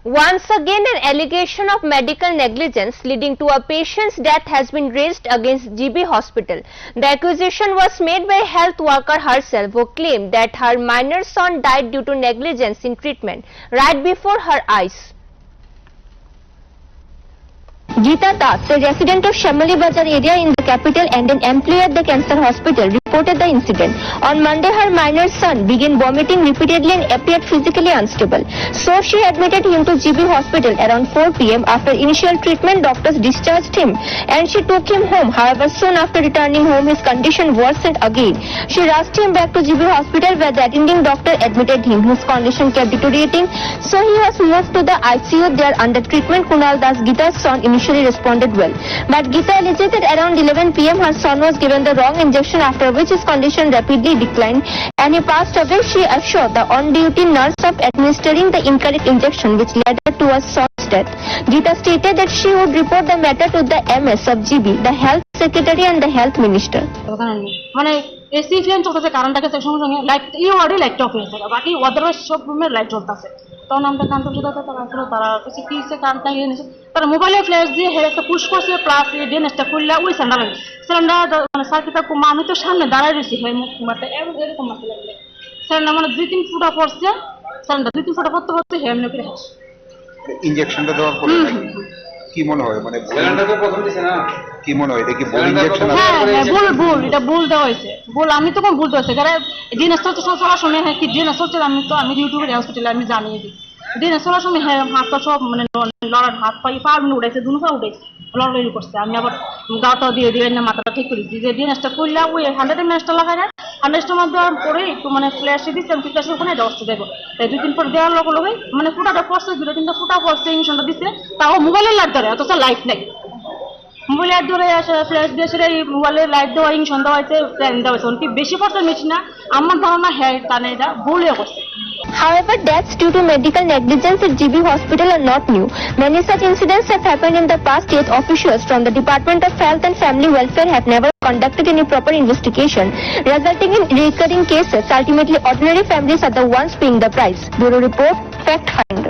Once again, an allegation of medical negligence leading to a patient's death has been raised against GB Hospital. The accusation was made by a health worker herself, who claimed that her minor son died due to negligence in treatment right before her eyes. Geeta Das, a resident of Shamali Bazar area in the capital and an employee at the cancer hospital, reported the incident. On Monday, her minor son began vomiting repeatedly and appeared physically unstable. So she admitted him to GB Hospital around 4 p.m. After initial treatment, doctors discharged him and she took him home. However, soon after returning home, his condition worsened again. She rushed him back to GB Hospital where the attending doctor admitted him. His condition kept deteriorating, so he was moved to the ICU. There under treatment, Kunal Das, Geeta's son, initially responded well. But Geeta alleged that around 11 p.m. her son was given the wrong injection, after which his condition rapidly declined and he passed away. She assured the on-duty nurse of administering the incorrect injection, which led her to her son's death. Geeta stated that she would report the matter to the MS of GB, the Health Secretary and the Health Minister. মানে AC fan চলতেছে, কারেন্টটাকে সঙ্গে সঙ্গে light এই ওয়ার্ডে লাইটটা of হয়েছে, বাকি otherwise সব রুমে লাইট জ্বলতেছে। তখন আমরা কারেন্ট বোঝাতে তারা কিছু কি হচ্ছে, কারেন্ট লাগিয়ে নিয়েছে। তারা মোবাইলে ফ্ল্যাশ দিয়ে একটা পুশ করছে, প্লাস ডেনেসটা খুললে ওই সিলিন্ডার মানে সার্কিটটা কমা, আমি তো সামনে দাঁড়ায় রয়েছি, হ্যাঁ মুখ মারতে এরকম মারতে লাগলে সিলিন্ডার মানে 2-3 ফুটা পড়ছে, সিলিন্ডার 2-3 ফুটা পড়তে পড়তে হ্যাঁ এমনি করে হাস ইনজেকশনটা দেওয়ার পরে কি মনে হয়, মানে সিলিন্ডারটা প্রথম দিছে না, কি মনে হয় এটা কি ভুল ইনজেকশন? হ্যাঁ ভুল, এটা ভুল দেওয়া হয়েছে, ভুল। আমি তো কোন ভুল দেওয়া, কারণ ডিএনএস চলছে সবার সময়, হ্যাঁ কি ডিএনএস চলছে, আমি ইউটিউবের হসপিটালে আমি জানিয়ে দিই ডিএনএস চলার সময়, হ্যাঁ হাতটা সব মানে লড়ার হাত পাই পা উঠেছে, দুনো পা উঠেছে, লড়াই করছে। আমি আবার গাটা দিয়ে না মাথাটা ঠিক করেছি যে ডিএনএসটা করলে ওই 100 ml লাগাই না, 100 মধ্যে দেওয়ার পরে একটু মানে ফ্ল্যাশে দিচ্ছে, আমি ফ্ল্যাশের ওখানে এটা অস্ত্র দেবো, তাই 2-3 পর দেওয়ার লগে মানে ফুটাটা পড়ছে, 2-3টা ফুটা পড়ছে, ইনজেকশনটা দিচ্ছে, তাও মোবাইলের লাইট ধরে, অথচ লাইট নেই। মোবাইল লাইট ধরে আসে, ফ্ল্যাশ দিয়ে সেটা মোবাইলের লাইট দেওয়া, ইনজেকশন দেওয়া হয়েছে, প্ল্যান দেওয়া হয়েছে, কি বেশি পড়ছে মেশিন না, আমার ধারণা হ্যাঁ তানে এটা ভুলও করছে। However, deaths due to medical negligence at GB Hospital are not new. Many such incidents have happened in the past, yet officials from the Department of Health and Family Welfare have never conducted any proper investigation, resulting in recurring cases. Ultimately, ordinary families are the ones paying the price. Bureau Report, Fact Hut.